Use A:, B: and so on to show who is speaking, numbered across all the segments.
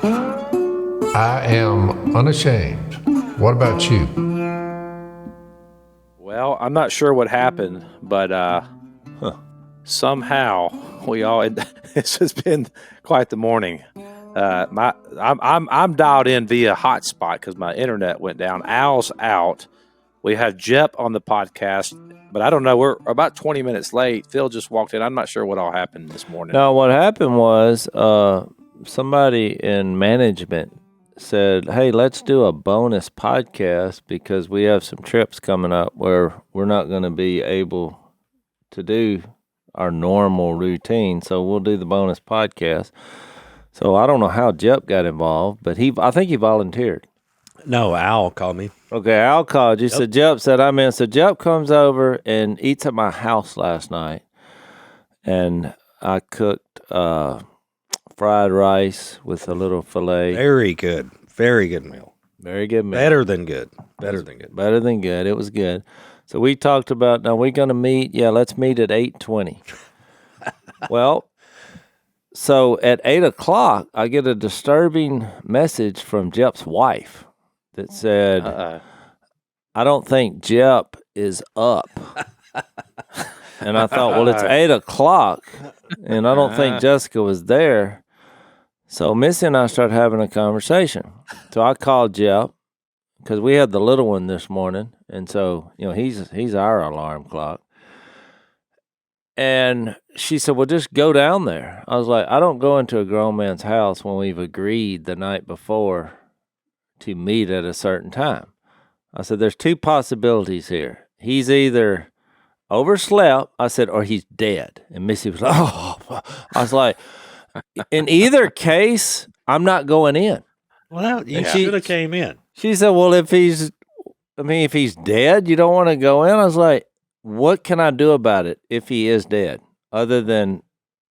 A: I am unashamed. What about you?
B: Well, I'm not sure what happened, but somehow we all. This has been quite the morning. I'm dialed in via hotspot because my internet went down. Al's out. We have Jep on the podcast, but I don't know. We're about 20 minutes late. Phil just walked in. I'm not sure what all happened this morning.
C: No, what happened was somebody in management said, hey, let's do a bonus podcast because we have some trips coming up where we're not going to be able to do our normal routine. So we'll do the bonus podcast. So I don't know how Jep got involved, but I think he volunteered.
D: No, Al called me.
C: Okay, Al called you. Yep. So Jep said, I'm in. So Jep comes over and eats at my house last night. And I cooked fried rice with a little filet.
D: Very good. Very good meal.
C: Very good meal.
D: Better than good. Better than good.
C: Better than good. It was good. So we talked about, now we're going to meet. Yeah, let's meet at 8:20. Well, so at 8 o'clock, I get a disturbing message from Jep's wife that said, I don't think Jep is up. And I thought, well, it's 8 o'clock, and I don't think Jessica was there. So Missy and I started having a conversation. So I called Jep because we had the little one this morning, and so he's our alarm clock. And she said, well, just go down there. I was like, I don't go into a grown man's house when we've agreed the night before to meet at a certain time. I said, there's two possibilities here. He's either overslept, I said, or he's dead. And Missy was like, oh. I was like, in either case, I'm not going in.
D: Well, you should have came in.
C: She said, well, if he's dead, you don't want to go in? I was like, what can I do about it if he is dead, other than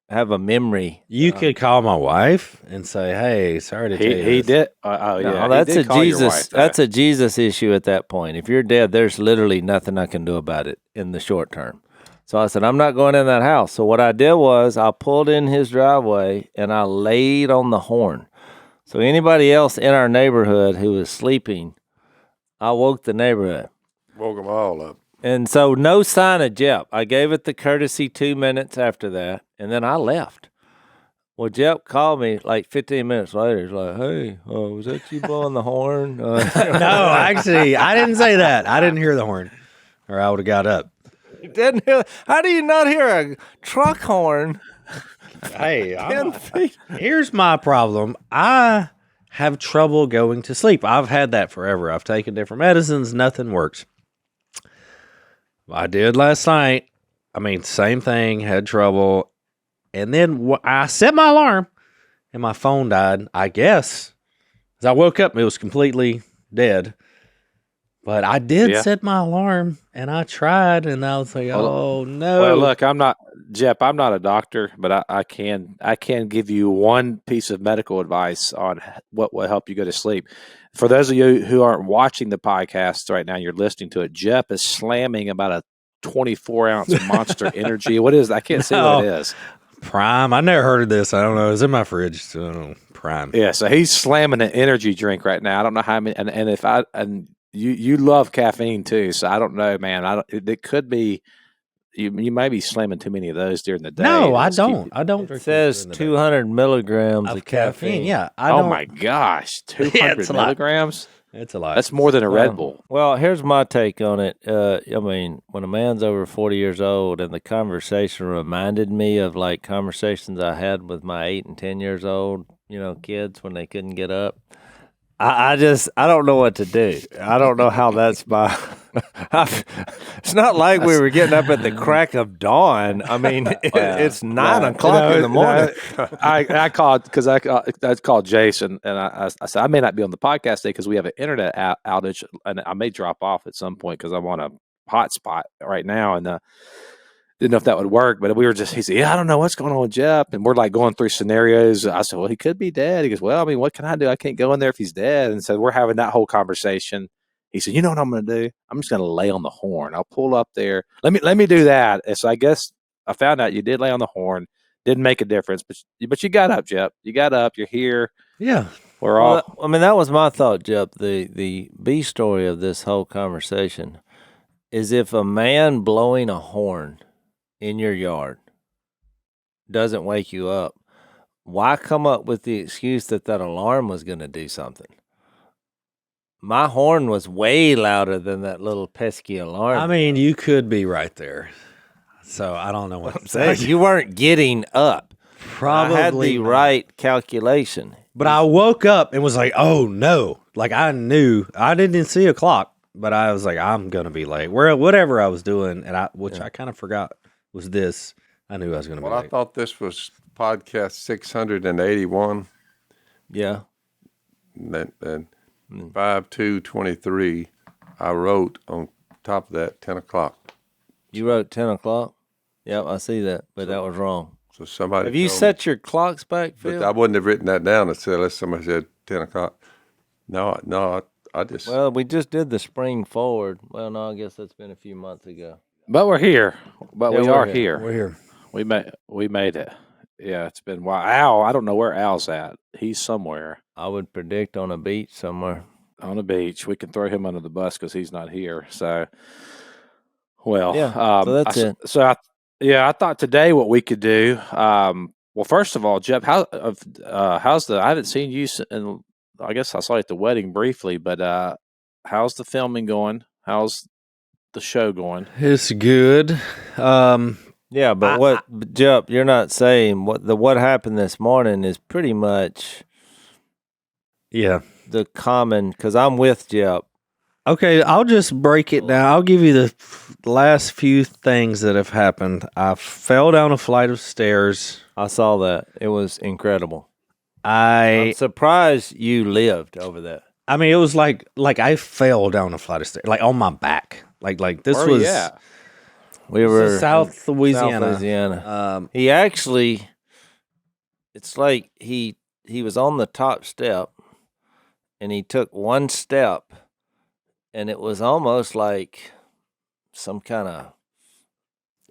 C: have a memory?
D: You could call my wife and say, hey, sorry to tell you
B: He did.
C: No, that's a Jesus. That's a Jesus issue at that point. If you're dead, there's literally nothing I can do about it in the short term. So I said, I'm not going in that house. So what I did was I pulled in his driveway and I laid on the horn. So anybody else in our neighborhood who was sleeping, I woke the neighborhood.
A: Woke them all up.
C: And so no sign of Jep. I gave it the courtesy 2 minutes after that, and then I left. Well, Jep called me like 15 minutes later. He's like, hey, was that you blowing the horn?
D: No, actually, I didn't say that. I didn't hear the horn, or I would have got up.
C: You didn't hear? How do you not hear a truck horn?
D: Hey, here's my problem. I have trouble going to sleep. I've had that forever. I've taken different medicines. Nothing works. I did last night. Same thing, had trouble. And then I set my alarm and my phone died, I guess. As I woke up, it was completely dead. But I did set my alarm and I tried and I was like, oh no.
B: Well, look, I'm not a doctor, but I can give you one piece of medical advice on what will help you go to sleep. For those of you who aren't watching the podcast right now, you're listening to it. Jep is slamming about a 24-ounce Monster Energy. What is? I can't say what it is.
D: Prime. I never heard of this. I don't know. It's in my fridge. So Prime.
B: Yeah. So he's slamming an energy drink right now. I don't know how many. And you love caffeine too. So I don't know, man. It could be. You might be slamming too many of those during the day.
D: No, I don't. I don't.
C: It says 200 milligrams of caffeine.
D: Yeah.
B: Oh my gosh, 200 milligrams.
D: It's a lot.
B: That's more than a Red Bull.
C: Well, here's my take on it. When a man's over 40 years old, and the conversation reminded me of like conversations I had with my 8 and 10 years old, kids when they couldn't get up. I don't know what to do. I don't know how that's my. It's not like we were getting up at the crack of dawn. It's 9 o'clock in the morning.
B: I called because I called Jason and I said I may not be on the podcast today because we have an internet outage and I may drop off at some point because I'm on a hotspot right now and didn't know if that would work. But he said, I don't know what's going on with Jep, and we're like going through scenarios. I said, well, he could be dead. He goes, well, what can I do? I can't go in there if he's dead. And so we're having that whole conversation. He said, you know what I'm going to do? I'm just going to lay on the horn. I'll pull up there. Let me do that. And so I guess I found out you did lay on the horn. Didn't make a difference, but you got up, Jep. You got up. You're here.
D: Yeah.
B: We're all.
C: Well, I mean, that was my thought, Jep. The B story of this whole conversation is if a man blowing a horn in your yard doesn't wake you up, why come up with the excuse that alarm was going to do something? My horn was way louder than that little pesky alarm.
D: I mean, you could be right there. So I don't know what I'm saying.
C: you weren't getting up.
D: Probably
C: I had the
D: not.
C: right calculation.
D: But I woke up and was like, oh no. Like I knew I didn't see a clock, but I was like, I'm gonna be late. Whatever I was doing, and I kind of forgot was this. I knew I was gonna be
E: Well,
D: late.
E: I thought this was podcast 681.
C: Yeah.
E: And 5/2/23, I wrote on top of that 10 o'clock.
C: You wrote 10 o'clock? Yep, I see that, but that was wrong.
E: So somebody
C: Have you
E: told
C: set your clocks back,
E: me,
C: Phil?
E: but I wouldn't have written that down unless somebody said 10 o'clock. No, I just.
C: Well, we just did the spring forward. Well, no, I guess that's been a few months ago.
B: But we're here. But
C: Yeah,
B: we
C: we're
B: are
C: here.
B: here.
D: We're here.
B: We made it. Yeah, it's been a while. Al, I don't know where Al's at. He's somewhere
C: I would predict on a beach somewhere.
B: on the beach. We can throw him under the bus because he's not here. So, well,
C: Yeah, so that's it.
B: I thought today what we could do. Well, first of all, Jeff, how's the? I haven't seen you, and I guess I saw you at the wedding briefly, but how's the filming going? How's the show going?
D: It's good.
C: Yeah, but Jep, you're not saying what happened this morning is pretty much
D: Yeah.
C: the common, because I'm with Jep.
D: Okay, I'll just break it down. I'll give you the last few things that have happened. I fell down a flight of stairs.
C: I saw that. It was incredible.
D: I
C: I'm surprised you lived over that.
D: mean, it was like I fell down a flight of stairs, like on my back. Like this
B: Where
D: was.
B: yeah.
C: We
D: This
C: were
D: is South Louisiana.
C: South Louisiana.
D: He
C: He actually, it's like he was on the top step, and he took one step, and it was almost like some kind of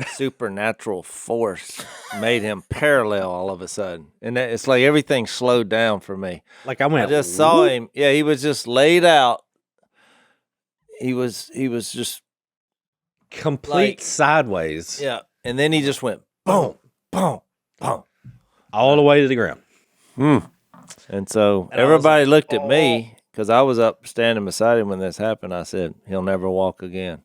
C: supernatural force made him parallel all of a sudden, and it's like everything slowed down for me.
D: like I went.
C: I just saw him. Yeah, he was just laid out. He was just
D: complete
C: like-
D: sideways.
C: yeah, and then he just went boom, boom, boom.
D: All the way to the ground.
C: And so
D: And I was
C: everybody
D: like,
C: looked at me because I was up standing beside him when this happened. I said, he'll never walk again.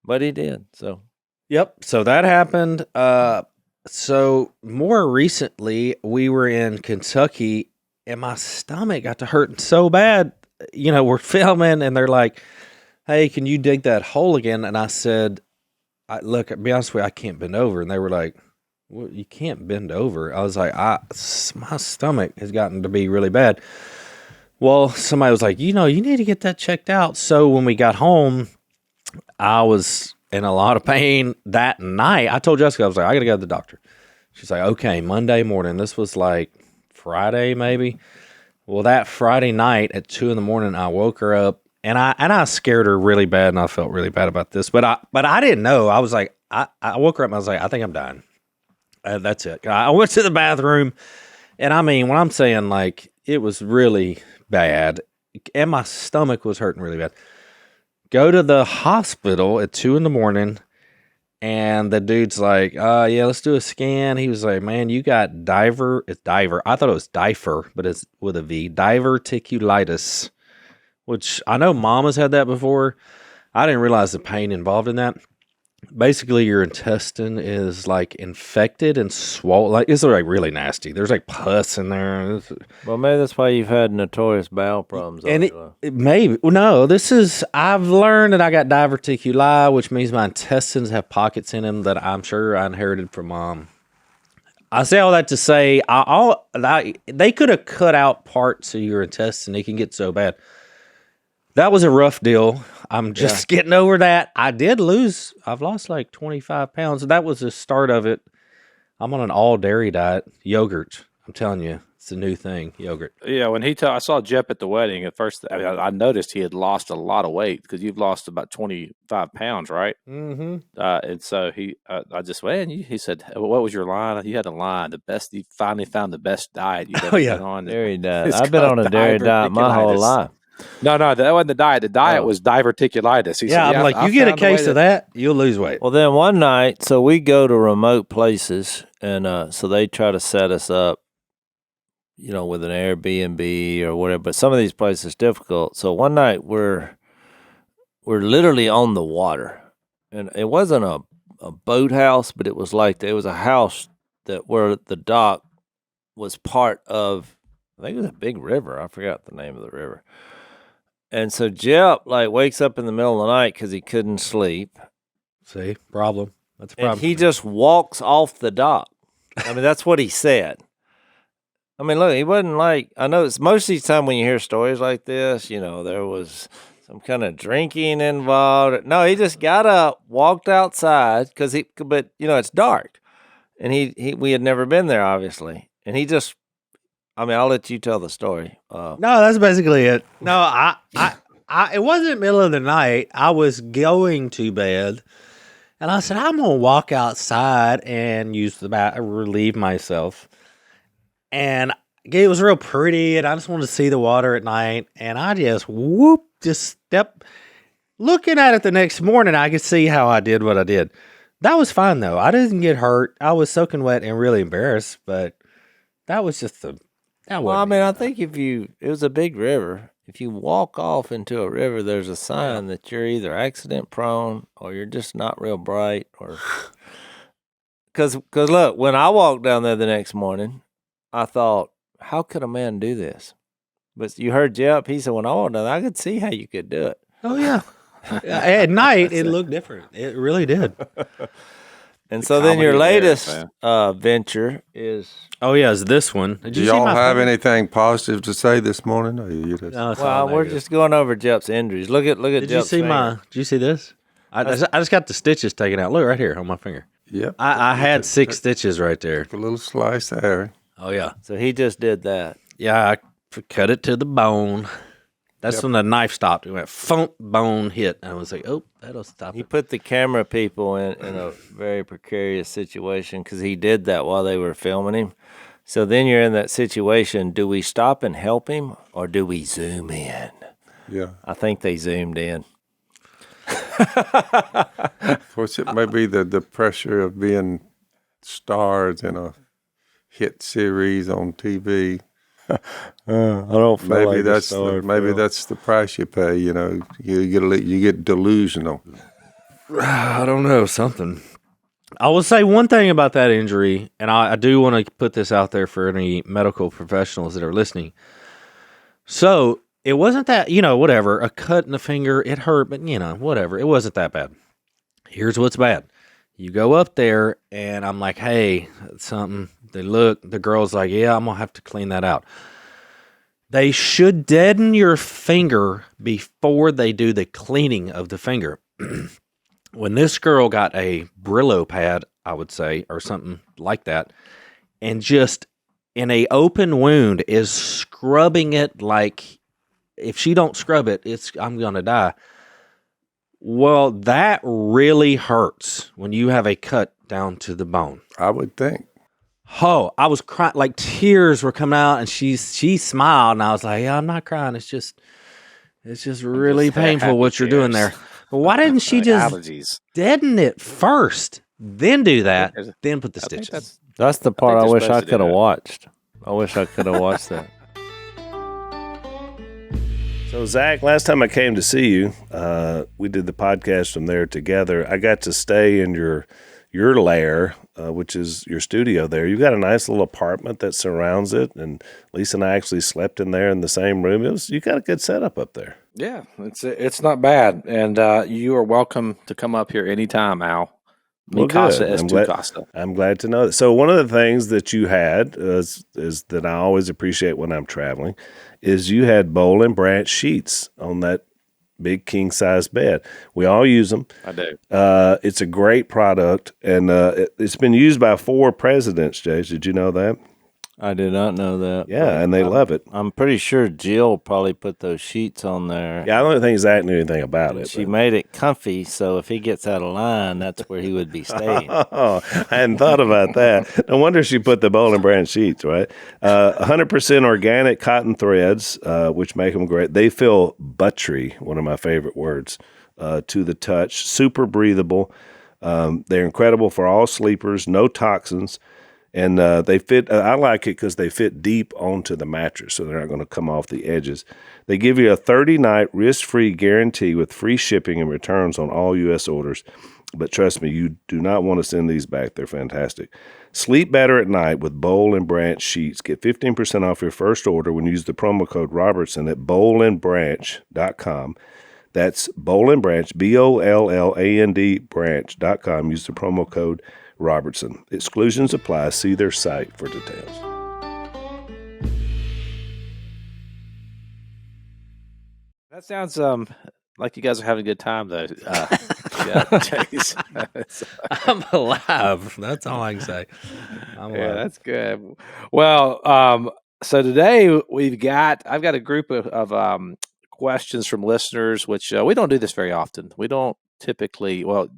C: But he did. So,
D: Yep. So that happened. So more recently, we were in Kentucky, and my stomach got to hurting so bad. You know, we're filming, and they're like, "Hey, can you dig that hole again?" And I said, "Look, to be honest with you, I can't bend over." And they were like, "Well, you can't bend over." I was like, "My stomach has gotten to be really bad." Well, somebody was like, "You need to get that checked out." So when we got home, I was in a lot of pain that night. I told Jessica, I was like, I got to go to the doctor. She's like, okay, Monday morning. This was like Friday, maybe. Well, that Friday night at 2 a.m, I woke her up, and I scared her really bad, and I felt really bad about this. But I didn't know. I was like, I woke her up, and I was like, I think I'm dying. That's it. I went to the bathroom, and I mean, when I'm saying like it was really bad, and my stomach was hurting really bad. Go to the hospital at 2 a.m, and the dude's like, yeah, let's do a scan. He was like, man, you got it's diver. I thought it was difer, but it's with a V, diverticulitis, which I know mom has had that before. I didn't realize the pain involved in that. Basically, your intestine is like infected and swollen. Like it's like really nasty. There's like pus in there.
C: well, maybe that's why you've had notorious bowel problems.
D: And it maybe no. I've learned that I got diverticuli, which means my intestines have pockets in them that I'm sure I inherited from mom. I say all that to say, they could have cut out parts of your intestine. It can get so bad. That was a rough deal. I'm just getting over that. I've lost like 25 pounds. That was the start of it. I'm on an all dairy diet, yogurt. I'm telling you, It's a new thing, yogurt.
B: Yeah, when I saw Jep at the wedding at first. I mean, I noticed he had lost a lot of weight because you've lost about 25 pounds, right?
D: Mm-hmm.
B: And so I just went. He said, "What was your line?" You had a line. The best. You finally found the best diet you've ever been on.
C: Dairy diet.
B: It's
C: I've been on a
B: called
C: dairy diet my whole
B: diverticulitis.
C: life.
B: No, that wasn't the diet. The diet was diverticulitis. He said,
D: I'm like, you get a case of that, you'll lose weight.
C: Well, then one night, so we go to remote places, and so they try to set us up, with an Airbnb or whatever. But some of these places are difficult. So one night we're literally on the water, and it wasn't a boathouse, but it was a house where the dock was part of. I think it was a big river. I forgot the name of the river. And so Jep wakes up in the middle of the night because he couldn't sleep.
D: See, problem. That's a problem.
C: And he just walks off the dock. I mean, that's what he said. I mean, look, he wasn't I know it's most of the time when you hear stories like this, there was some kind of drinking involved. No, he just got up, walked outside but it's dark. And we had never been there, obviously. And he just, I'll let you tell the story.
D: No, that's basically it. No, I it wasn't middle of the night. I was going to bed, and I said, I'm going to walk outside and use the bathroom, relieve myself. And it was real pretty, and I just wanted to see the water at night. And I just step. Looking at it the next morning, I could see how I did what I did. That was fine, though. I didn't get hurt. I was soaking wet and really embarrassed, but that was just
C: I think it was a big river. If you walk off into a river, there's a sign that you're either accident prone or you're just not real bright. Or because look, when I walked down there the next morning, I thought, how could a man do this? But you heard Jep. He said, when I walked down there, I could see how you could do it.
D: Oh yeah. At night, it looked different. It really did.
C: And so then your latest venture is...
D: Oh, yeah, is this one.
E: Do y'all have anything positive to say this morning? Or you just...
C: No, we're just going over Jep's injuries. Look at
D: Did
C: Jep's
D: you see
C: finger.
D: Did you see this? I just got the stitches taken out. Look right here on my finger.
E: Yep.
D: I had 6 stitches right there.
E: A little slice there.
D: Oh, yeah.
C: So he just did that.
D: Yeah, I cut it to the bone. That's when the knife stopped. It went thump, bone hit. And I was like, oh, that'll stop
C: He
D: it.
C: put the camera people in a very precarious situation because he did that while they were filming him. So then you're in that situation. Do we stop and help him or do we zoom in?
E: Yeah.
C: I think they zoomed in.
E: Of course, it may be the pressure of being stars in a hit series on TV.
C: I don't feel
E: Maybe that's the price you pay. You get delusional.
D: I don't know, something. I will say one thing about that injury, and I do want to put this out there for any medical professionals that are listening. So it wasn't that, whatever, a cut in the finger, it hurt, but, whatever. It wasn't that bad. Here's what's bad. You go up there, and I'm like, hey, something. They look, the girl's like, yeah, I'm going to have to clean that out. They should deaden your finger before they do the cleaning of the finger. When this girl got a Brillo pad, I would say, or something like that, and just in a open wound is scrubbing it like, if she don't scrub it, I'm going to die. Well, that really hurts when you have a cut down to the bone.
E: I would think.
D: Oh, I was crying, like tears were coming out, and she smiled, and I was like, yeah, I'm not crying. It's just really painful what you're doing there. But why didn't she just deaden it first, then do that, then put the stitches?
C: That's the part I wish I could have watched. I wish I could have watched that.
F: So, Zach, last time I came to see you, we did the podcast from there together. I got to stay in your lair, which is your studio there. You've got a nice little apartment that surrounds it, and Lisa and I actually slept in there in the same room. You got a good setup up there.
B: Yeah, it's not bad, and you are welcome to come up here anytime, Al. Mi casa es tu casa.
F: I'm glad to know that. So one of the things that you had is that I always appreciate when I'm traveling is you had bowl and branch sheets on that big king size bed. We all use them.
B: I do.
F: It's a great product, and it's been used by 4 presidents, Jase. Did you know that?
C: I did not know that.
F: Yeah, and they love it.
C: I'm pretty sure Jill probably put those sheets on there.
F: Yeah, I don't think Zach knew anything about
C: And
F: it.
C: she
F: but-
C: made it comfy, so if he gets out of line, that's where he would be staying.
F: Oh, I hadn't thought about that. No wonder she put the Boll and Branch sheets, right? 100% organic cotton threads, which make them great. They feel buttery, one of my favorite words, to the touch. Super breathable. They're incredible for all sleepers, no toxins. And they fit, I like it because they fit deep onto the mattress, so they're not going to come off the edges. They give you a 30-night risk-free guarantee with free shipping and returns on all U.S. orders. But trust me, you do not want to send these back. They're fantastic. Sleep better at night with Boll and Branch sheets. Get 15% off your first order when you use the promo code Robertson at bollandbranch.com. That's Boll and Branch, BOLLAND branch.com. Use the promo code Robertson. Exclusions apply. See their site for details.
B: That sounds like you guys are having a good time, though. Jase.
D: I'm alive. That's all I can say. I'm
B: Yeah,
D: alive.
B: that's good. Well, so today I've got a group of questions from listeners, which we don't do this very often. We don't typically. Well,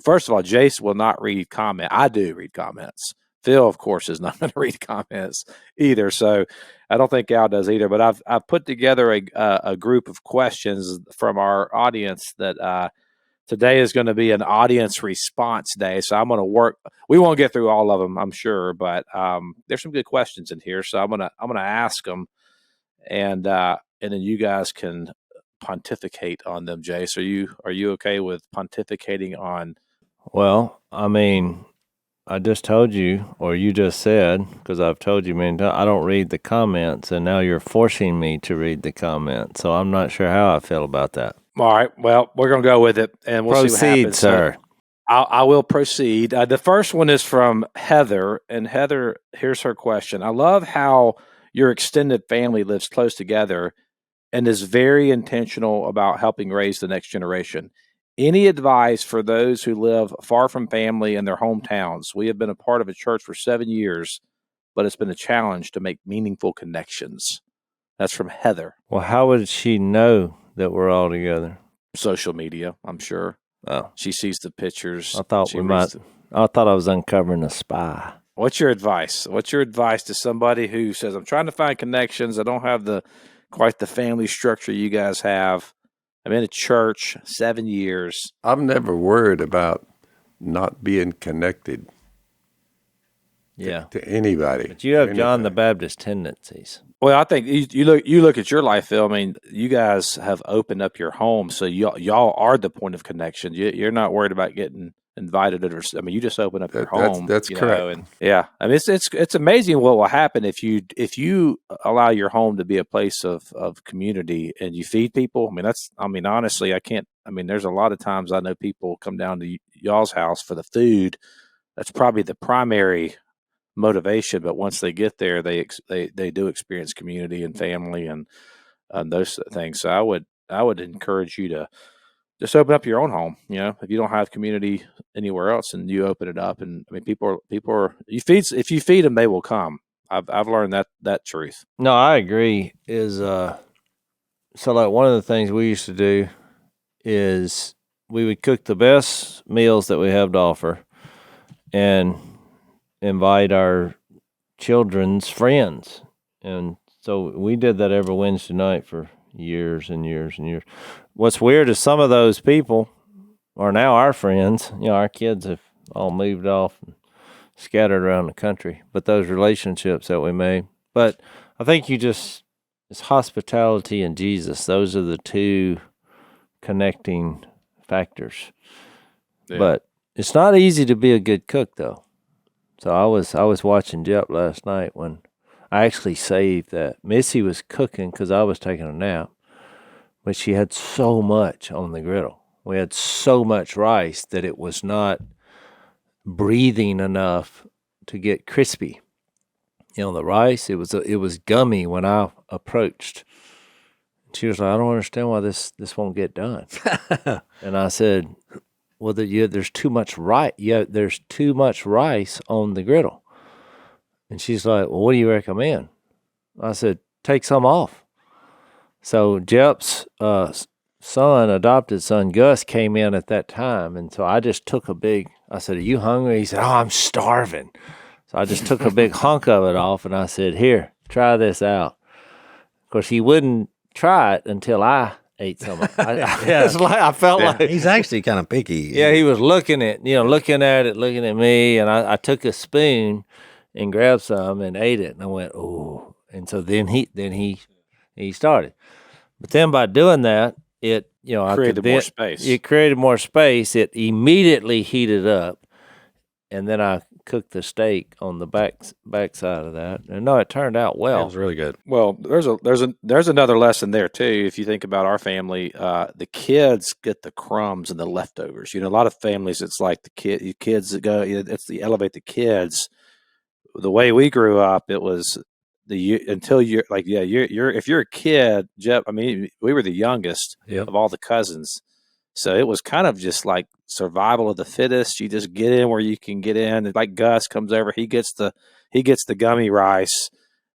B: first of all, Jase will not read comment. I do read comments. Phil, of course, is not going to read comments either. So I don't think Al does either. But I've put together a group of questions from our audience that today is going to be an audience response day. So I'm going to work. We won't get through all of them, I'm sure, but there's some good questions in here. So I'm gonna ask them, and then you guys can pontificate on them. Jase, are you okay with pontificating on?
C: Well, I mean, I just told you, or you just said, because I've told you many times, I don't read the comments, and now you're forcing me to read the comments. So I'm not sure how I feel about that.
B: All right. Well, we're going to go with it, and we'll see what
C: Proceed,
B: happens.
C: sir.
B: I will proceed. The first one is from Heather, and Heather, here's her question. I love how your extended family lives close together and is very intentional about helping raise the next generation. Any advice for those who live far from family in their hometowns? We have been a part of a church for 7 years, but it's been a challenge to make meaningful connections. That's from Heather.
C: Well, how would she know that we're all together?
B: Social media, I'm sure.
C: Oh,
B: She sees the pictures.
C: I thought
B: She
C: we
B: reads
C: might. I thought I was uncovering a spy.
B: What's your advice? What's your advice to somebody who says, I'm trying to find connections. I don't have quite the family structure you guys have. I'm in a church 7 years.
E: I'm never worried about not being connected
C: Yeah,
E: to anybody.
C: but you have John the
E: anything.
C: Baptist tendencies.
B: Well, I think you look at your life, Phil. I mean, you guys have opened up your home, so y'all are the point of connection. You're not worried about getting invited, or I mean, you just open up your home.
E: That's
B: you
E: correct.
B: know, and yeah, I mean, it's amazing what will happen if you allow your home to be a place of community and you feed people. I mean, honestly, there's a lot of times I know people come down to y'all's house for the food. That's probably the primary motivation, but once they get there, they do experience community and family and those things. So I would encourage you to just open up your own home. You know, if you don't have community anywhere else, and you open it up, and I mean, people are if you feed them, they will come. I've learned that truth.
C: No, I agree. So like one of the things we used to do is we would cook the best meals that we have to offer, and invite our children's friends. And so we did that every Wednesday night for years and years and years. What's weird is some of those people are now our friends. You know, our kids have all moved off and scattered around the country, but those relationships that we made. But I think it's hospitality and Jesus. Those are the two connecting factors.
B: Yeah.
C: But it's not easy to be a good cook, though. So I was watching Jep last night when I actually saved that. Missy was cooking because I was taking a nap, but she had so much on the griddle. We had so much rice that it was not breathing enough to get crispy. You know, the rice, it was gummy when I approached. She was like, I don't understand why this won't get done. And I said, well, there's too much rice. Yeah, there's too much rice on the griddle. And she's like, well, what do you recommend? I said, take some off. So Jep's adopted son, Gus, came in at that time. And so I just took I said, are you hungry? He said, oh, I'm starving. So I just took a big hunk of it off, and I said, here, try this out. Of course, he wouldn't try it until I ate some of it. I felt like
D: He's actually kind of picky.
C: yeah, he was looking at it, looking at me, and I took a spoon and grabbed some and ate it, and I went, oh. And so then he started. But then by doing that, it
B: Created more space.
C: It created more space. It immediately heated up, and then I cooked the steak on the back side of that. And no, it turned out well.
D: It was really good.
B: Well, there's another lesson there too. If you think about our family, the kids get the crumbs and the leftovers. You know, a lot of families, it's like the kids that go. It's the elevate the kids. The way we grew up, it was until you're like, yeah, you're if you're a kid, Jeff. I mean, we were the youngest of all the cousins, so it was kind of just like survival of the fittest. You just get in where you can get in. Like Gus comes over, he gets the gummy rice,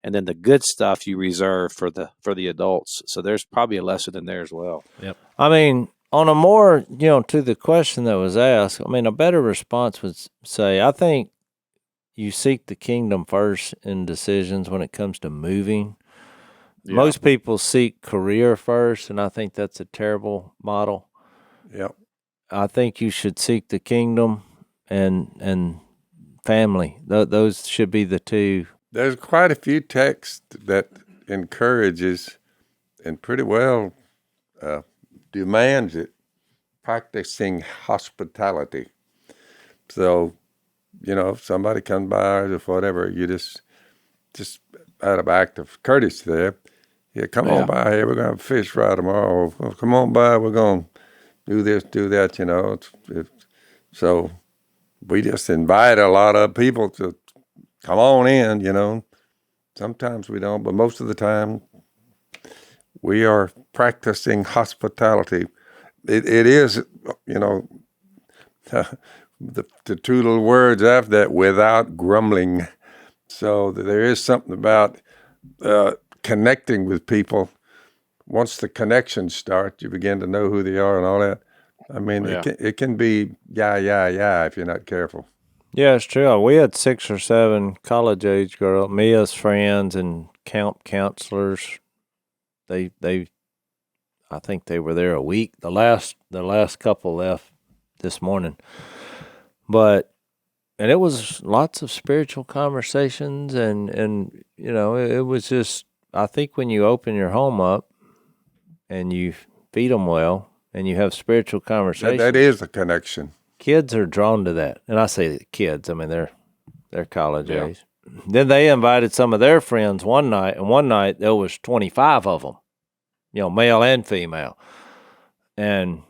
B: and then the good stuff you reserve for the adults. So there's probably a lesson in there as well.
D: Yep.
C: I mean, on a more to the question that was asked, I mean, a better response would say, I think you seek the kingdom first in decisions when it comes to moving. Yeah. Most people seek career first, and I think that's a terrible model.
E: Yep.
C: I think you should seek the kingdom and family. Those should be the two.
E: There's quite a few texts that encourages and pretty well demands it, practicing hospitality. So, if somebody comes by or whatever, you just out of act of courtesy there, come on by here, we're going to fish fry tomorrow. Or, come on by, we're going to do this, do that, So we just invite a lot of people to come on in, Sometimes we don't, but most of the time we are practicing hospitality. It is, the two little words after that, without grumbling. So there is something about connecting with people. Once the connections start, you begin to know who they are and all that. I mean, it can be yeah if you're not careful.
C: Yeah, it's true. We had 6 or 7 college-age girls, Mia's friends and camp counselors. I think they were there a week. The last couple left this morning. And it was lots of spiritual conversations and it was just, I think when you open your home up and you feed them well and you have spiritual conversations.
E: That is a connection.
C: Kids are drawn to that. And I say kids, I mean, they're college age. Then they invited some of their friends one night, and one night there was 25 of them, male and female. And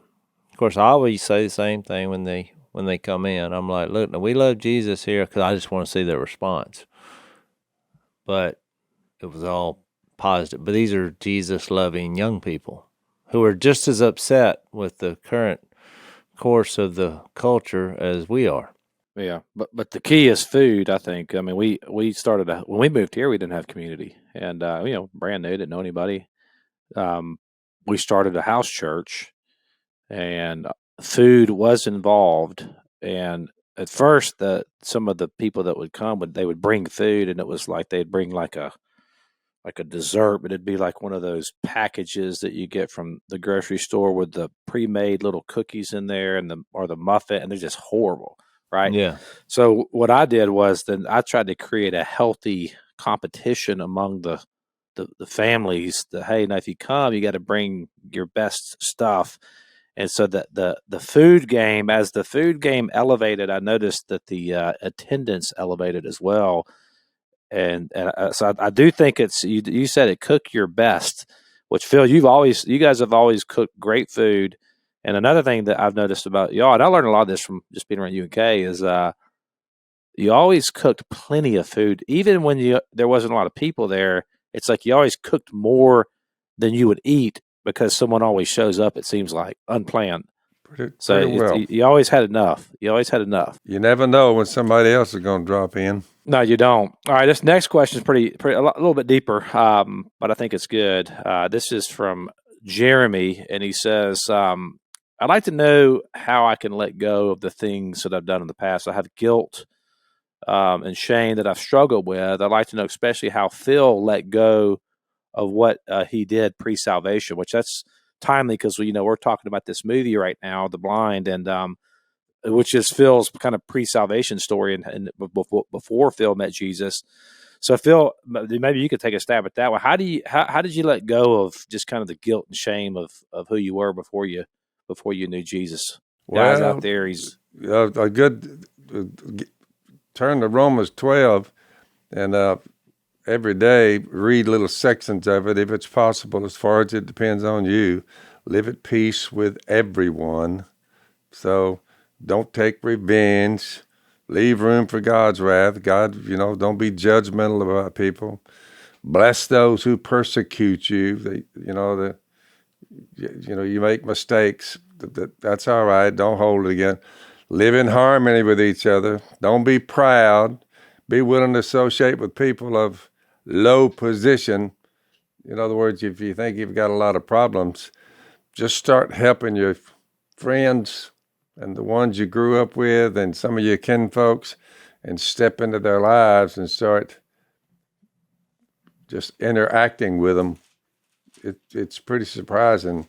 C: of course, I always say the same thing when they come in. I'm like, look, we love Jesus here because I just want to see their response. But it was all positive. But these are Jesus-loving young people who are just as upset with the current course of the culture as we are.
B: Yeah, but the key is food, I think. I mean, we started when we moved here, we didn't have community, and brand new, didn't know anybody. We started a house church, and food was involved. And at first, some of the people that would come they would bring food, and it was like they'd bring like a dessert, but it'd be like one of those packages that you get from the grocery store with the pre-made little cookies in there or the muffin, and they're just horrible. Right.
C: Yeah.
B: So what I did was then I tried to create a healthy competition among the families. Hey, now if you come, you got to bring your best stuff. And so the food game, as the food game elevated, I noticed that the attendance elevated as well. And so I do think it's you said it, cook your best, which Phil, you guys have always cooked great food. And another thing that I've noticed about y'all, and I learned a lot of this from just being around UNK, is you always cooked plenty of food. Even when there wasn't a lot of people there, it's like you always cooked more than you would eat because someone always shows up, it seems like, unplanned.
E: Pretty well.
B: You always had enough. You always had enough.
E: You never know when somebody else is going to drop in.
B: No, you don't. All right, this next question is pretty a little bit deeper, but I think it's good. This is from Jeremy, and he says, I'd like to know how I can let go of the things that I've done in the past. I have guilt and shame that I've struggled with. I'd like to know especially how Phil let go of what he did pre-salvation, which that's timely because we're talking about this movie right now, The Blind, and which is Phil's kind of pre-salvation story and before Phil met Jesus. So Phil, maybe you could take a stab at that one. How did you let go of just kind of the guilt and shame of who you were before you knew Jesus? Guys out there, he's
E: a good turn to Romans 12 and every day read little sections of it if it's possible, as far as it depends on you. Live at peace with everyone. So don't take revenge. Leave room for God's wrath. God, don't be judgmental about people. Bless those who persecute you. You make mistakes. That's all right. Don't hold it again. Live in harmony with each other. Don't be proud. Be willing to associate with people of low position. In other words, if you think you've got a lot of problems, just start helping your friends and the ones you grew up with and some of your kin folks, and step into their lives and start just interacting with them. It's pretty surprising.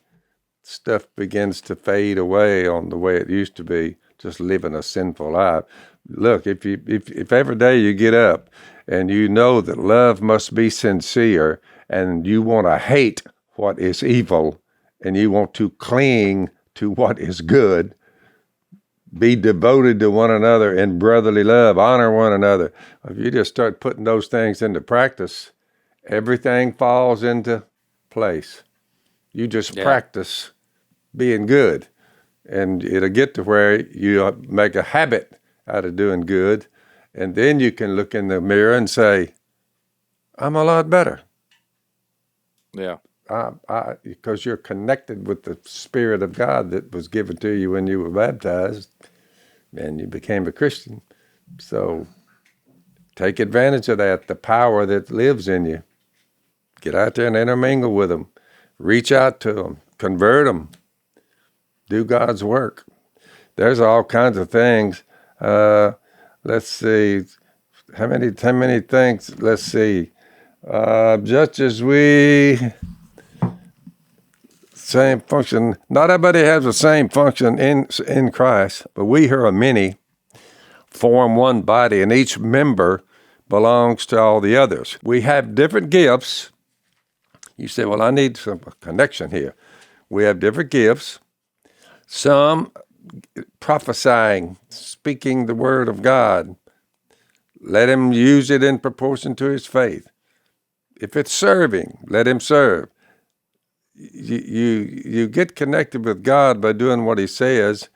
E: Stuff begins to fade away on the way it used to be, just living a sinful life. Look, if every day you get up and you know that love must be sincere and you want to hate what is evil and you want to cling to what is good, be devoted to one another in brotherly love, honor one another. If you just start putting those things into practice, everything falls into place. You just practice being good, and it'll get to where you make a habit out of doing good, and then you can look in the mirror and say, I'm a lot better.
B: Yeah.
E: Because you're connected with the Spirit of God that was given to you when you were baptized and you became a Christian. So take advantage of that, the power that lives in you. Get out there and intermingle with them. Reach out to them. Convert them. Do God's work. There's all kinds of things. Let's see. How many things? Let's see. Just as we... Same function. Not everybody has the same function in Christ, but we who are many form one body, and each member belongs to all the others. We have different gifts. You say, well, I need some connection here. We have different gifts. Some prophesying, speaking the word of God. Let him use it in proportion to his faith. If it's serving, let him serve. You get connected with God by doing what he says,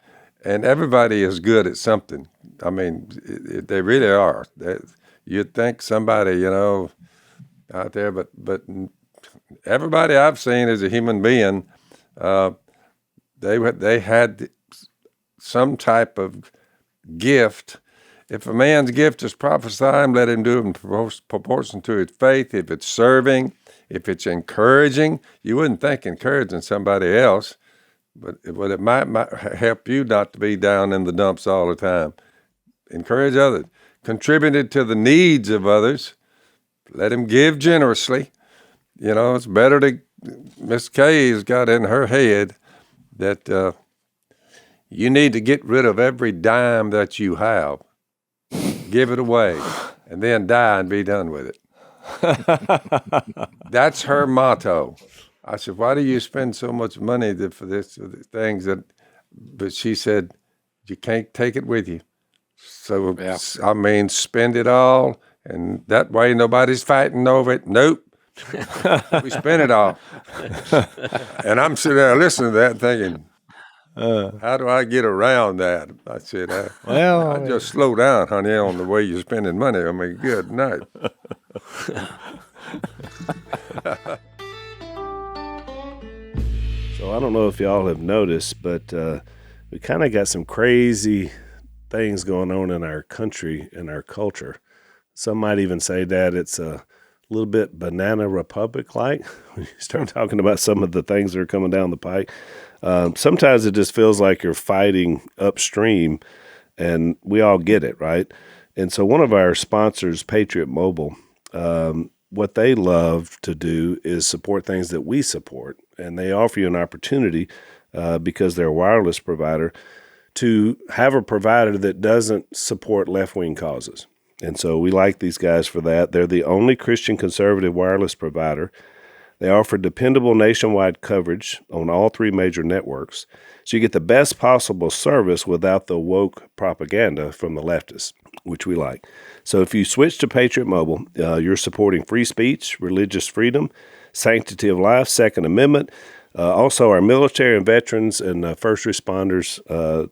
E: and everybody is good at something. I mean, they really are. You'd think somebody, out there, but everybody I've seen as a human being, they had some type of gift. If a man's gift is prophesying, let him do it in proportion to his faith. If it's serving, if it's encouraging, you wouldn't think encouraging somebody else, but it might help you not to be down in the dumps all the time. Encourage others. Contributed to the needs of others. Let him give generously. It's better to, Miss Kay's got in her head that you need to get rid of every dime that you have. Give it away, and then die and be done with it. That's her motto. I said, why do you spend so much money for this things that? But she said, you can't take it with you. So spend it all, and that way nobody's fighting over it. Nope, we spend it all. And I'm sitting there listening to that, thinking, how do I get around that? I said, I just slow down, honey, on the way you're spending money. I mean, good night.
F: So I don't know if y'all have noticed, but we kind of got some crazy things going on in our country and our culture. Some might even say that it's a little bit Banana Republic like when you start talking about some of the things that are coming down the pike. Sometimes it just feels like you're fighting upstream, and we all get it, right? And so one of our sponsors, Patriot Mobile, what they love to do is support things that we support, and they offer you an opportunity because they're a wireless provider to have a provider that doesn't support left-wing causes. And so we like these guys for that. They're the only Christian conservative wireless provider. They offer dependable nationwide coverage on all 3 major networks. So you get the best possible service without the woke propaganda from the leftists, which we like. So if you switch to Patriot Mobile, you're supporting free speech, religious freedom, sanctity of life, Second Amendment. Also, our military and veterans and first responders,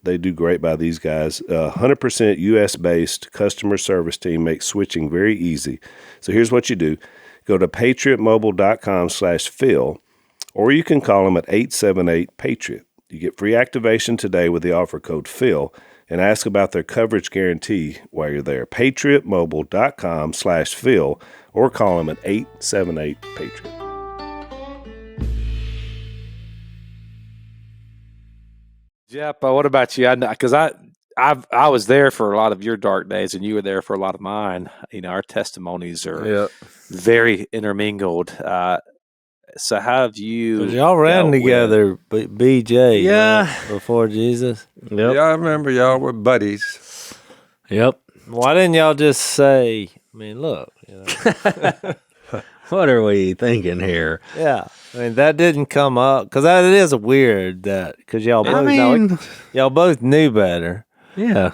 F: they do great by these guys. 100% U.S.-based customer service team makes switching very easy. So here's what you do. Go to patriotmobile.com/Phil, or you can call them at 878-PATRIOT. You get free activation today with the offer code Phil and ask about their coverage guarantee while you're there. patriotmobile.com/Phil, or call them at 878-PATRIOT.
B: Jeff, what about you? I know because I was there for a lot of your dark days, and you were there for a lot of mine. You know, our testimonies are very intermingled. So how have you?
C: 'Cause y'all ran
B: dealt
C: together, BJ.
D: Yeah.
C: right, before Jesus.
D: Yep.
E: Yeah, I remember y'all were buddies.
D: Yep.
C: Why didn't y'all just say? I mean, look.
D: What are we thinking here?
C: Yeah, I mean that didn't come up because it is weird that because y'all both knew better.
D: Yeah.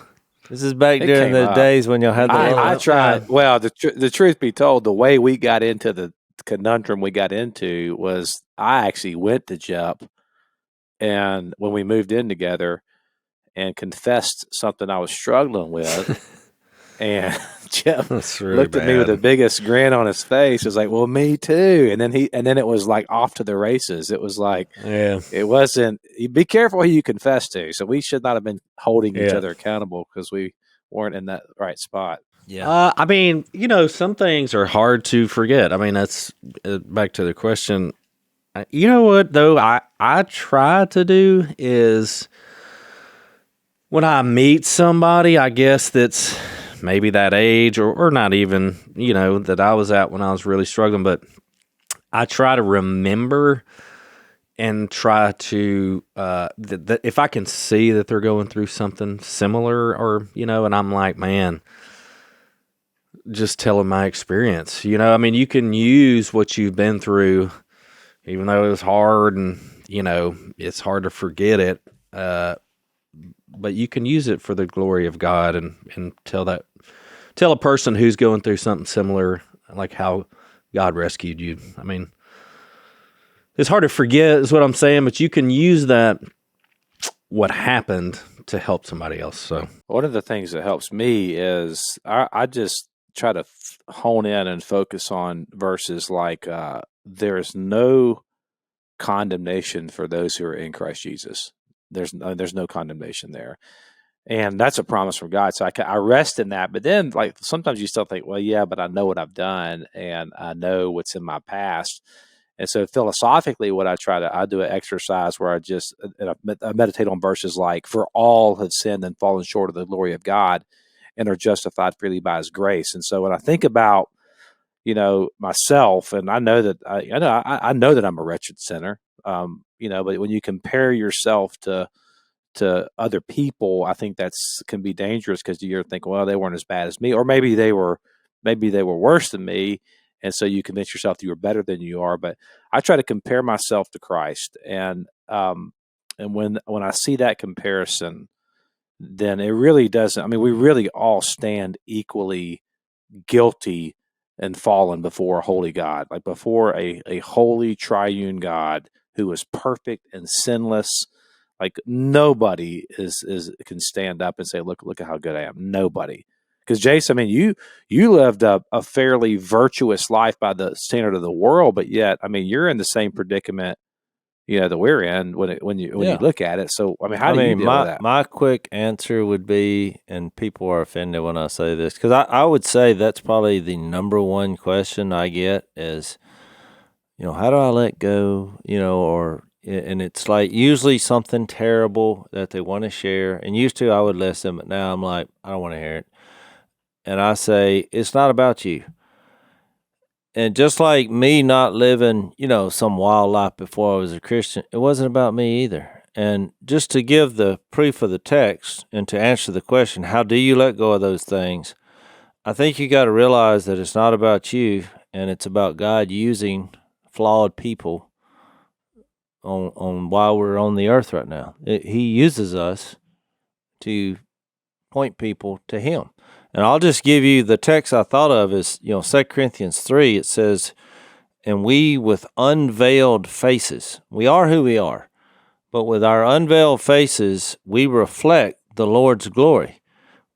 C: This is back
B: It
C: during
B: came
C: the
B: up.
C: days when y'all had the.
B: I tried. Well, the truth be told, the way we got into the conundrum we got into was I actually went to Jep, and when we moved in together, and confessed something I was struggling with, and Jep
D: That's really
B: looked at me with the
D: bad.
B: biggest grin on his face. It was like, "Well, me too." And then it was like off to the races. It was like
D: Yeah.
B: it wasn't. You be careful who you confess to. So we should not have been holding each
D: Yeah.
B: other accountable because we weren't in that right spot.
C: Yeah,
D: I mean, some things are hard to forget. I mean, that's back to the question. You know what, though, I try to do is when I meet somebody, I guess that's maybe that age or not even, that I was at when I was really struggling, but I try to remember and try to, that if I can see that they're going through something similar or, and I'm like, man, just telling my experience, I mean, you can use what you've been through, even though it was hard and, it's hard to forget it. But you can use it for the glory of God and tell a person who's going through something similar, like how God rescued you. I mean, it's hard to forget is what I'm saying, but you can use that, what happened, to help somebody else. So
B: One of the things that helps me is I just try to hone in and focus on verses like there is no condemnation for those who are in Christ Jesus. There's no condemnation there. And that's a promise from God. So I rest in that. But then, like, sometimes you still think, well, yeah, but I know what I've done and I know what's in my past. And so philosophically, what I do an exercise where I meditate on verses like, for all have sinned and fallen short of the glory of God and are justified freely by his grace. And so when I think about, myself, and I know that I know that I'm a wretched sinner, but when you compare yourself to other people, I think can be dangerous because you're thinking, well, they weren't as bad as me, or maybe they were worse than me, and so you convince yourself that you were better than you are. But I try to compare myself to Christ, and when I see that comparison, then it really doesn't. I mean, we really all stand equally guilty and fallen before a holy God, like before a holy triune God who is perfect and sinless. Like nobody can stand up and say, look at how good I am. Nobody. Because Jase, I mean, you lived a fairly virtuous life by the standard of the world, but yet, I mean, you're in the same predicament that we're in when you look at it. So I mean, how do you deal with that?
C: My quick answer would be, and people are offended when I say this, because I would say that's probably the number one question I get is, how do I let go? And it's like usually something terrible that they want to share. And used to I would listen, but now I'm like, I don't want to hear it. And I say, it's not about you. And just like me not living, some wild life before I was a Christian, it wasn't about me either. And just to give the proof of the text and to answer the question, how do you let go of those things? I think you got to realize that it's not about you, and it's about God using flawed people on while we're on the earth right now. He uses us to point people to Him. And I'll just give you the text I thought of is, 2 Corinthians 3, it says, and we with unveiled faces, we are who we are, but with our unveiled faces, we reflect the Lord's glory.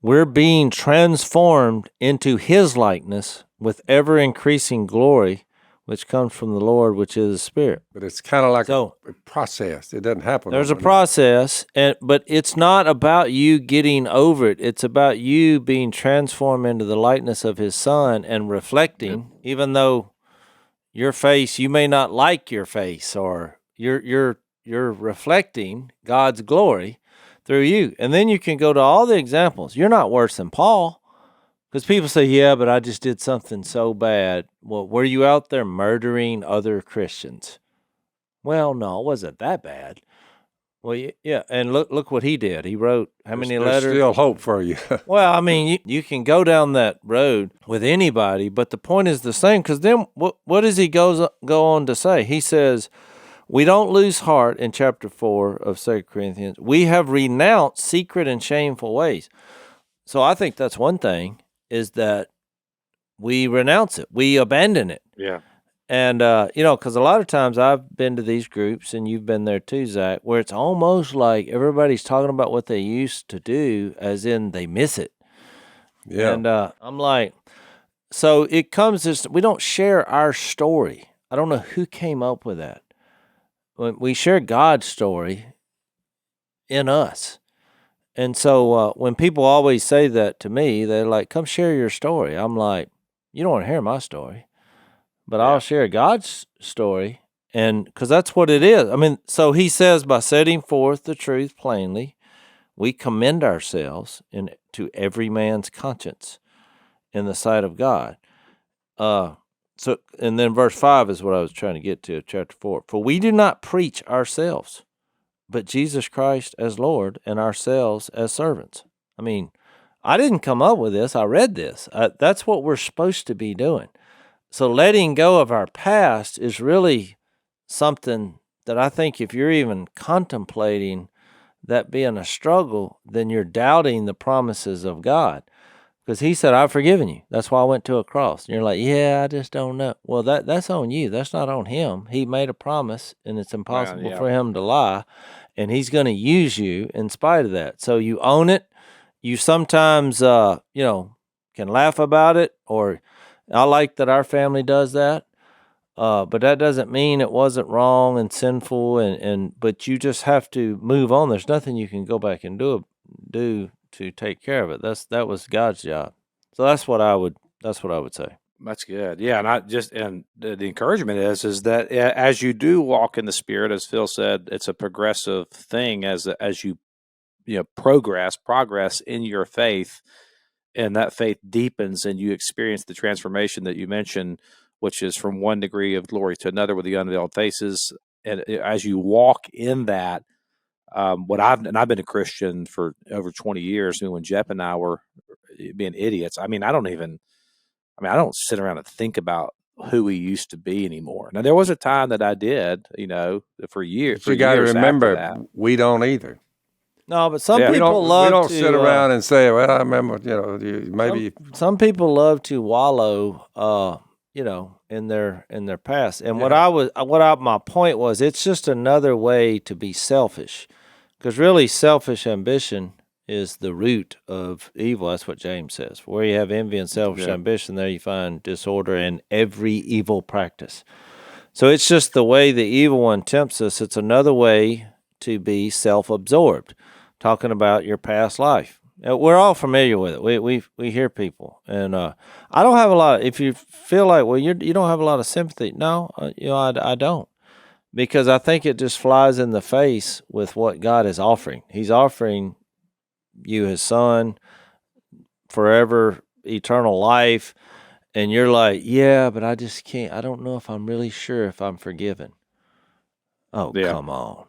C: We're being transformed into His likeness with ever-increasing glory, which comes from the Lord, which is the Spirit.
E: But it's kind of like a process. It doesn't happen.
C: There's a process, but it's not about you getting over it. It's about you being transformed into the likeness of His Son and reflecting, even though your face, you may not like your face, or you're reflecting God's glory through you. And then you can go to all the examples. You're not worse than Paul. Because people say, yeah, but I just did something so bad. Well, were you out there murdering other Christians? Well, no, it wasn't that bad. Well, yeah, and look what he did. He wrote how many letters?
E: There's still hope for you.
C: Well, I mean, you can go down that road with anybody, but the point is the same. Because then what does he go on to say? He says, we don't lose heart in chapter 4 of 2 Corinthians. We have renounced secret and shameful ways. So I think that's one thing, is that we renounce it. We abandon it.
B: Yeah.
C: And, because a lot of times I've been to these groups, and you've been there too, Zach, where it's almost like everybody's talking about what they used to do, as in they miss it.
E: Yeah.
C: And I'm like, so it comes this, we don't share our story. I don't know who came up with that. We share God's story in us. And so when people always say that to me, they're like, come share your story. I'm like, you don't want to hear my story, but I'll share God's story. And because that's what it is. I mean, so he says, by setting forth the truth plainly, we commend ourselves to every man's conscience in the sight of God. And then verse 5 is what I was trying to get to, chapter 4. For we do not preach ourselves, but Jesus Christ as Lord, and ourselves as servants. I mean, I didn't come up with this. I read this. That's what we're supposed to be doing. So letting go of our past is really something that I think if you're even contemplating that being a struggle, then you're doubting the promises of God. Because He said, I've forgiven you. That's why I went to a cross. And you're like, yeah, I just don't know. Well, that's on you. That's not on Him. He made a promise, and it's impossible for Him to lie. And He's going to use you in spite of that. So you own it. You sometimes, can laugh about it. Or I like that our family does that. But that doesn't mean it wasn't wrong and sinful. But you just have to move on. There's nothing you can go back and do to take care of it. That was God's job. So that's what I would say.
B: That's good. Yeah, and the encouragement is that as you do walk in the Spirit, as Phil said, it's a progressive thing as you progress in your faith, and that faith deepens, and you experience the transformation that you mentioned, which is from one degree of glory to another with the unveiled faces. And as you walk in that, I've been a Christian for over 20 years. When Jeff and I were being idiots, I don't sit around and think about who we used to be anymore. Now, there was a time that I did, for years.
E: But you got to remember, we don't either.
C: No, but some people
E: we don't sit around and say, well, I remember, maybe.
C: Some people love to wallow, in their past. And my point was, it's just another way to be selfish. Because really, selfish ambition is the root of evil. That's what James says. Where you have envy and selfish ambition, there you find disorder and every evil practice. So it's just the way the evil one tempts us. It's another way to be self-absorbed, talking about your past life. We're all familiar with it. We hear people, and I don't have a lot. If you feel like, well, you don't have a lot of sympathy, no, I don't, because I think it just flies in the face with what God is offering. He's offering you His Son, forever, eternal life, and you're like, yeah, but I just can't. I don't know if I'm really sure if I'm forgiven. Oh,
B: Yeah.
C: come on.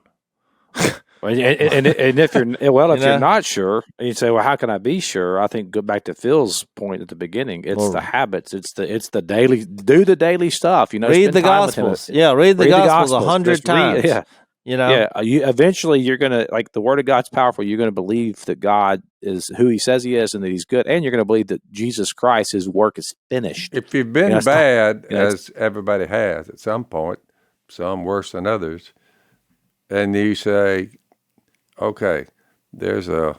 B: And if you're if
C: You know?
B: you're not sure, and you say, "Well, how can I be sure?" I think go back to Phil's point at the beginning. It's
C: Well,
B: the habits. It's the daily. Do the daily stuff.
C: Read
B: spend
C: the
B: time with him.
C: Gospels. Yeah, read the Gospels 100
B: Just read-
C: times.
B: yeah,
C: You know?
B: yeah. You eventually you're gonna like the Word of God's powerful. You're gonna believe that God is who He says He is, and that He's good, and you're gonna believe that Jesus Christ, His work is finished.
E: If you've been
B: it's not-
E: bad,
B: it's-
E: as everybody has at some point, some worse than others, and you say, okay, there's a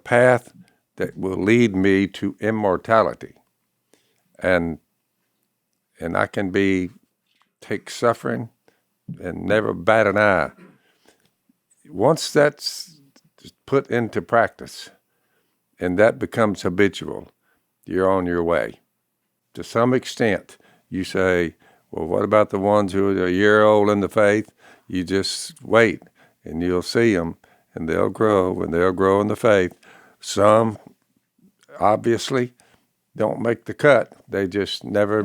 E: path that will lead me to immortality, and I can take suffering and never bat an eye. Once that's put into practice and that becomes habitual, you're on your way. To some extent, you say, well, what about the ones who are a year old in the faith? You just wait and you'll see them, and they'll grow in the faith. Some obviously don't make the cut. They just never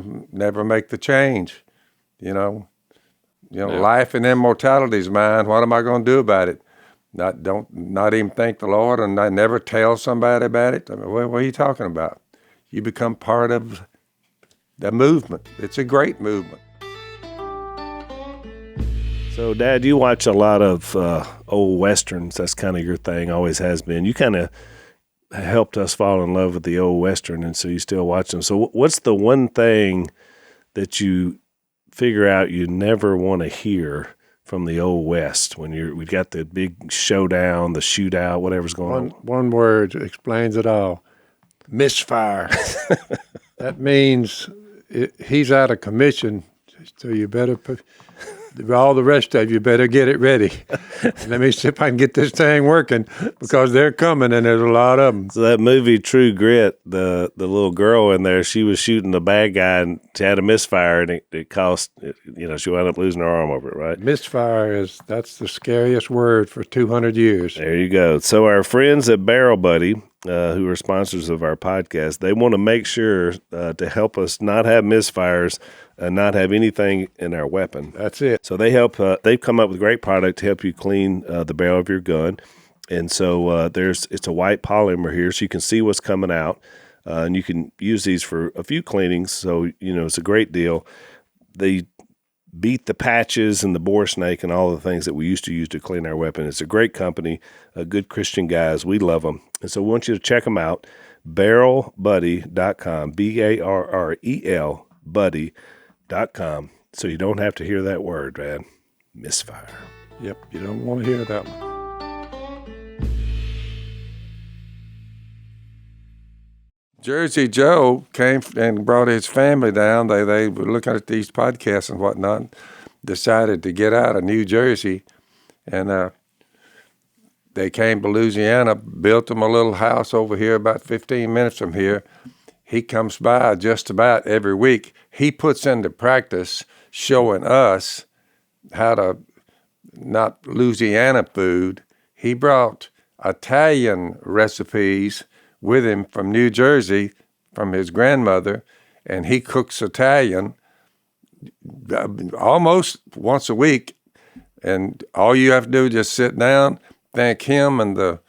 E: make the change. Life and immortality is mine. What am I going to do about it? Not even thank the Lord, and I never tell somebody about it. I mean, what are you talking about? You become part of the movement. It's a great movement.
F: So, Dad, you watch a lot of old Westerns. That's kind of your thing, always has been. You kind of helped us fall in love with the old Western, and so you still watch them. So what's the one thing that you figure out you never want to hear from the old West when we got the big showdown, the shootout, whatever's going on?
A: One word explains it all. Misfire. That means he's out of commission, so you better all the rest of you better get it ready. Let me see if I can get this thing working, because they're coming, and there's a lot of them.
F: So that movie True Grit, the little girl in there, she was shooting the bad guy, and she had a misfire, and it cost, she wound up losing her arm over it, right?
A: Misfire that's the scariest word for 200 years.
F: There you go. So our friends at Barrel Buddy, who are sponsors of our podcast, they want to make sure to help us not have misfires and not have anything in our weapon.
A: That's it.
F: So they help. They've come up with a great product to help you clean the barrel of your gun. And so it's a white polymer here, so you can see what's coming out, and you can use these for a few cleanings. So it's a great deal. They beat the patches and the bore snake and all the things that we used to use to clean our weapon. It's a great company, good Christian guys. We love them. And so we want you to check them out, barrelbuddy.com, BARREL buddy.com, so you don't have to hear that word, man. Misfire.
A: Yep, you don't want to hear that one.
E: Jersey Joe came and brought his family down. They were looking at these podcasts and whatnot, decided to get out of New Jersey, and they came to Louisiana, built them a little house over here about 15 minutes from here. He comes by just about every week. He puts into practice showing us how to, not Louisiana food. He brought Italian recipes with him from New Jersey, from his grandmother, and he cooks Italian almost once a week. And all you have to do is just sit down, thank him and the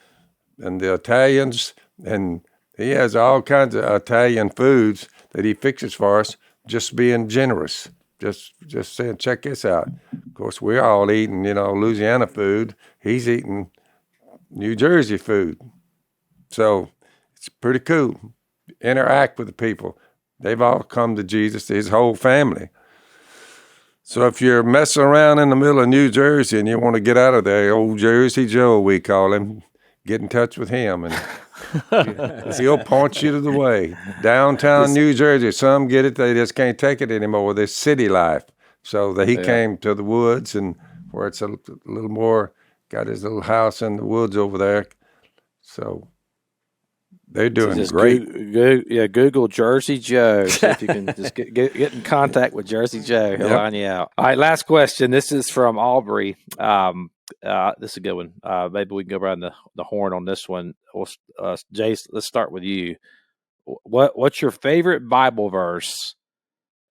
E: Italians, and he has all kinds of Italian foods that he fixes for us, just being generous, just saying, check this out. Of course, we're all eating, Louisiana food. He's eating New Jersey food. So it's pretty cool. Interact with the people. They've all come to Jesus, his whole family. So if you're messing around in the middle of New Jersey and you want to get out of there, old Jersey Joe, we call him, get in touch with him, and he'll point you to the way. Downtown New Jersey, some get it, they just can't take it anymore with this city life. So he came to the woods and where it's a little more, got his little house in the woods over there. So they're doing
B: Just
E: great.
B: Google Jersey Joe. See if you can just get in contact with Jersey Joe. He'll line you out. All right, last question. This is from Aubrey. This is a good one. Maybe we can go around the horn on this one. Jase, let's start with you. What's your favorite Bible verse?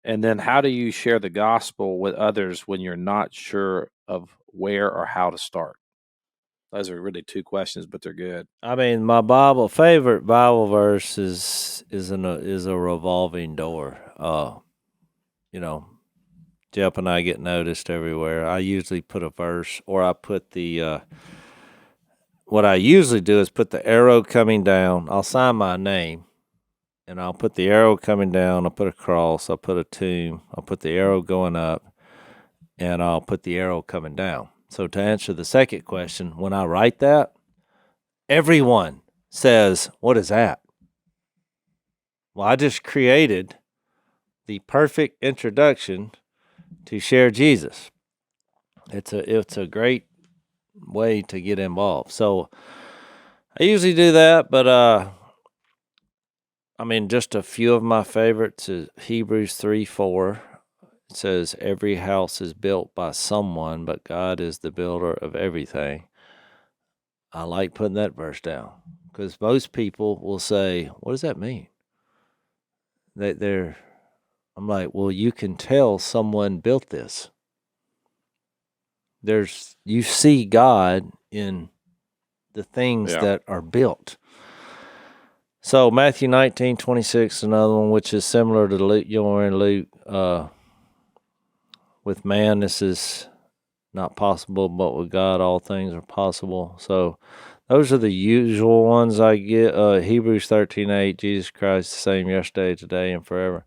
B: And then how do you share the gospel with others when you're not sure of where or how to start? Those are really two questions, but they're good.
C: I mean, my favorite Bible verse is a revolving door. You know, Jeff and I get noticed everywhere. I usually put a verse, or I put the. What I usually do is put the arrow coming down. I'll sign my name, and I'll put the arrow coming down. I'll put a cross. I'll put a tomb. I'll put the arrow going up, and I'll put the arrow coming down. So to answer the second question, when I write that, everyone says, "What is that?" Well, I just created the perfect introduction to share Jesus. It's a great way to get involved. So I usually do that, but I mean, just a few of my favorites is Hebrews 3:4. It says, every house is built by someone, but God is the builder of everything. I like putting that verse down because most people will say, what does that mean? I'm like, well, you can tell someone built this. You see God in the things that are built. So Matthew 19:26, another one, which is similar to Luke, Luke, with man, this is not possible, but with God, all things are possible. So those are the usual ones I get. Hebrews 13:8, Jesus Christ, the same yesterday, today, and forever.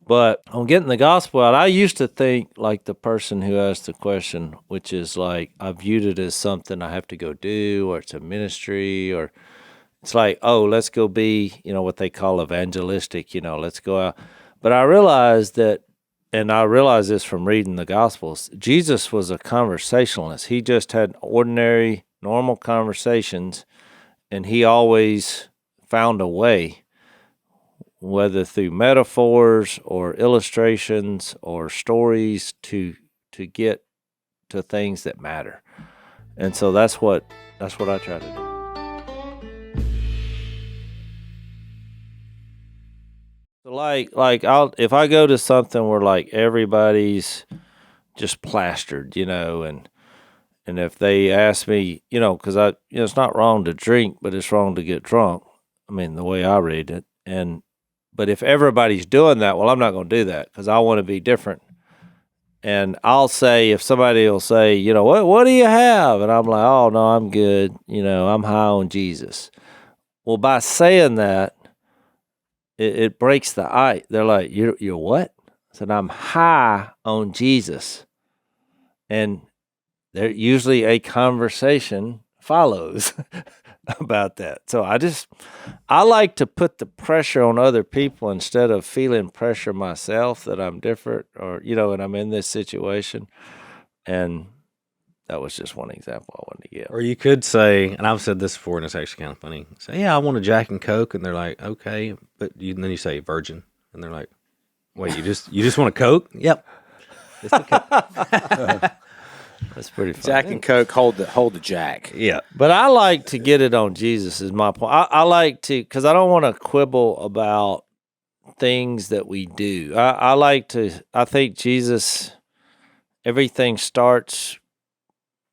C: But on getting the gospel out, I used to think like the person who asked the question, which is like, I viewed it as something I have to go do, or it's a ministry, or it's like, oh, let's go be, what they call evangelistic, let's go out. But I realized that, and I realized this from reading the Gospels, Jesus was a conversationalist. He just had ordinary, normal conversations, and he always found a way, whether through metaphors or illustrations or stories, to get to things that matter. And so that's what I try to do. If I go to something where like everybody's just plastered, and if they ask me, because it's not wrong to drink, but it's wrong to get drunk. I mean, the way I read it, but if everybody's doing that, well, I'm not going to do that because I want to be different. And I'll say, if somebody will say, what do you have? And I'm like, oh no, I'm good. I'm high on Jesus. Well, by saying that, it breaks the ice. They're like, you're what? I said, I'm high on Jesus. And there usually a conversation follows about that. So I like to put the pressure on other people instead of feeling pressure myself that I'm different or, and I'm in this situation. And that was just one example I wanted to give.
D: Or you could say, and I've said this before, and it's actually kind of funny. Say, yeah, I want a Jack and Coke, and they're like, okay, but then you say virgin, and they're like, wait, you just want a Coke? Yep, just a Coke.
C: That's pretty funny.
B: Jack and Coke hold the Jack.
D: Yeah,
C: but I like to get it on Jesus. Is my point. I like to, because I don't want to quibble about things that we do. I think Jesus. Everything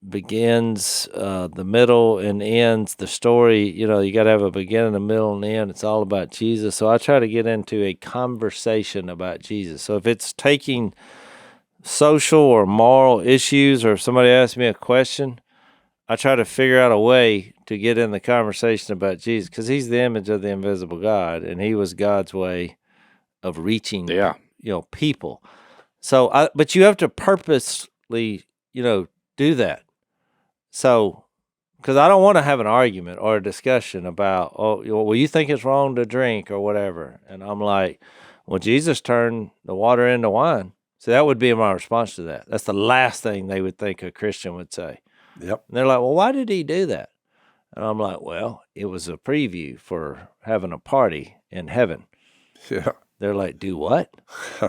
C: begins, the middle, and ends. The story, you got to have a beginning, a middle, and end. It's all about Jesus. So I try to get into a conversation about Jesus. So if it's taking social or moral issues, or if somebody asks me a question, I try to figure out a way to get in the conversation about Jesus, because he's the image of the invisible God, and he was God's way of reaching, people. So, but you have to purposely, do that. So, because I don't want to have an argument or a discussion about, well, you think it's wrong to drink or whatever. And I'm like, well, Jesus turned the water into wine. So that would be my response to that. That's the last thing they would think a Christian would say.
E: Yep.
C: And they're like, well, why did he do that? And I'm like, well, it was a preview for having a party in heaven.
E: Yeah.
C: They're like, do what?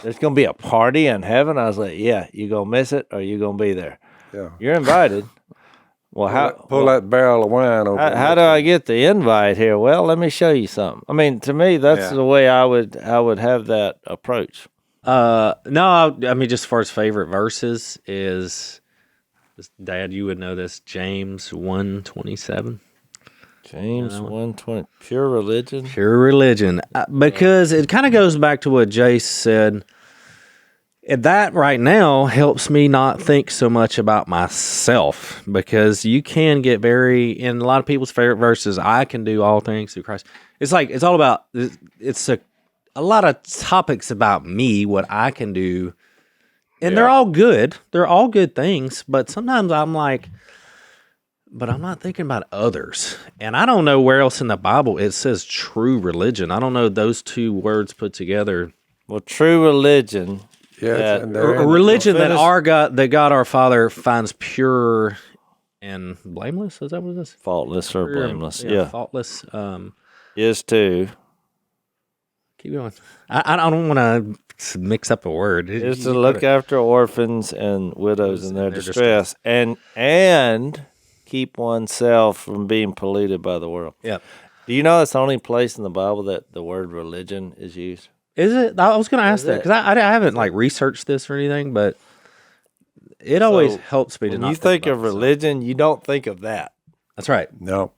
C: There's going to be a party in heaven? I was like, yeah, you going to miss it or you going to be there?
E: Yeah.
C: You're invited. Well,
E: Pull that barrel of wine over.
C: how do I get the invite here? Well, let me show you something. I mean, to me, that's the way I would have that approach.
D: No, I mean, just as far as favorite verses is, Dad, you would know this, James 1:27.
C: James 1:20, pure religion.
D: Pure religion. Because it kind of goes back to what Jase said. And that right now helps me not think so much about myself, because you can get in a lot of people's favorite verses, I can do all things through Christ. It's like, it's all about, it's a lot of topics about me, what I can do. And they're all good. They're all good things. But sometimes I'm like, but I'm not thinking about others. And I don't know where else in the Bible it says true religion. I don't know those two words put together.
C: Well, true religion.
E: Yes, and they're
D: A religion that God our Father finds pure and blameless. Is that what it is?
C: Faultless or
D: Pure and-
C: blameless.
D: Faultless.
C: Is too.
D: Keep going. I don't want to mix up a word.
C: Is to look after orphans and widows in their distress, and keep oneself from being polluted by the world.
D: Yeah.
C: Do you know that's the only place in the Bible that the word religion is used?
D: Is it? I was going to ask that because I haven't like researched this or anything, but it always helps me to
C: When
D: not
C: you think
D: about
C: of
D: myself.
C: religion, you don't think of that.
D: That's right.
E: No.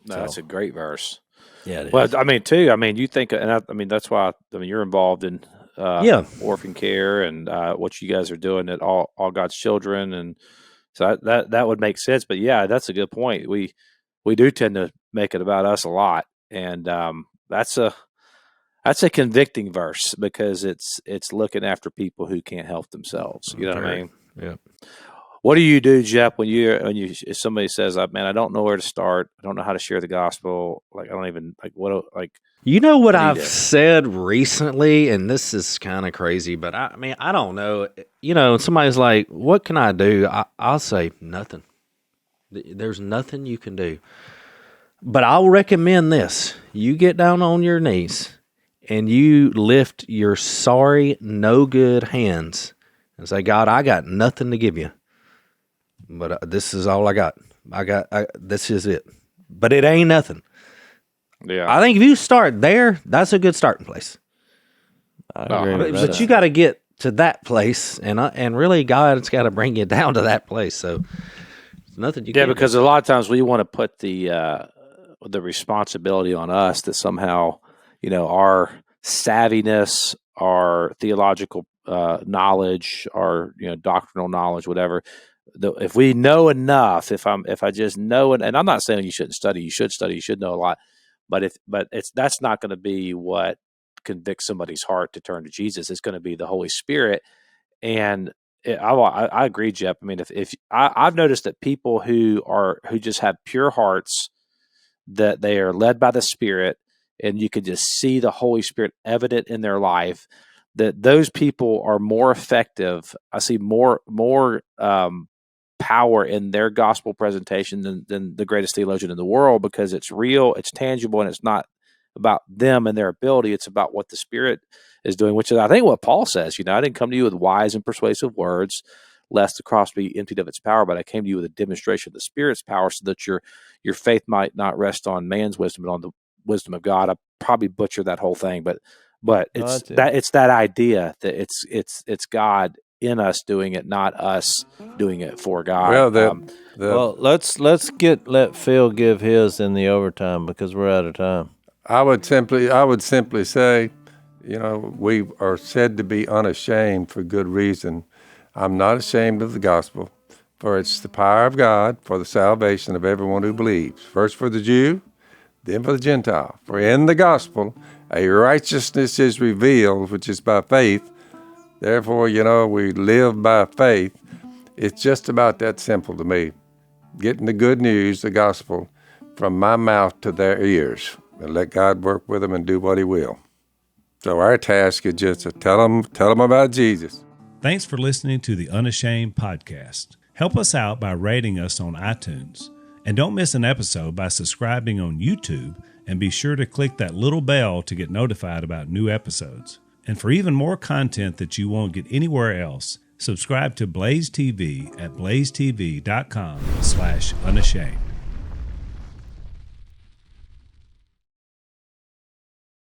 B: No, that's a great verse.
C: Yeah, it is.
B: Well, I mean, too. I mean, you think, and I mean, that's why. I mean, you're involved in orphan care and what you guys are doing at all God's children, and so that would make sense. But yeah, that's a good point. We do tend to make it about us a lot, and that's a convicting verse because it's looking after people who can't help themselves. You know what I mean?
D: Yeah.
B: What do you do, Jeff, when if somebody says, "Man, I don't know where to start. I don't know how to share the gospel. Like, I don't even
D: You know what
B: I need
D: I've
B: to-
D: said recently, and this is kind of crazy, but I mean, I don't know. You know, somebody's like, "What can I do?" I'll say nothing. There's nothing you can do. But I'll recommend this: you get down on your knees and you lift your sorry, no good hands and say, "God, I got nothing to give you, but this is all I got. This is it. But it ain't nothing."
B: Yeah,
D: I think if you start there, that's a good starting place.
C: I agree with
D: But
C: that.
D: you got to get to that place, and really, God's got to bring you down to that place. So, there's nothing you can do.
B: because a lot of times we want to put the responsibility on us that somehow, our savviness, our theological knowledge, our doctrinal knowledge, whatever. If we know enough, if I just know it, and I'm not saying you shouldn't study, you should study, you should know a lot, but that's not going to be what convicts somebody's heart to turn to Jesus. It's going to be the Holy Spirit. And I agree, Jeff. I mean, if I've noticed that people who just have pure hearts, that they are led by the Spirit, and you can just see the Holy Spirit evident in their life, that those people are more effective. I see more power in their gospel presentation than the greatest theologian in the world, because it's real, it's tangible, and it's not about them and their ability. It's about what the Spirit is doing, which is, I think, what Paul says. I didn't come to you with wise and persuasive words, lest the cross be emptied of its power, but I came to you with a demonstration of the Spirit's power, so that your faith might not rest on man's wisdom, but on the wisdom of God. I probably butchered that whole thing, but it's that idea that it's God in us doing it, not us doing it for God.
C: Well, let's let Phil give his in the overtime because we're out of time.
E: I would simply say, we are said to be unashamed for good reason. I'm not ashamed of the gospel, for it's the power of God for the salvation of everyone who believes. First for the Jew, then for the Gentile. For in the gospel, a righteousness is revealed, which is by faith. Therefore, we live by faith. It's just about that simple to me. Getting the good news, the gospel, from my mouth to their ears, and let God work with them and do what He will. So our task is just to tell them about Jesus.
F: Thanks for listening to the Unashamed podcast. Help us out by rating us on iTunes. And don't miss an episode by subscribing on YouTube, and be sure to click that little bell to get notified about new episodes. And for even more content that you won't get anywhere else, subscribe to Blaze TV at blazetv.com/unashamed.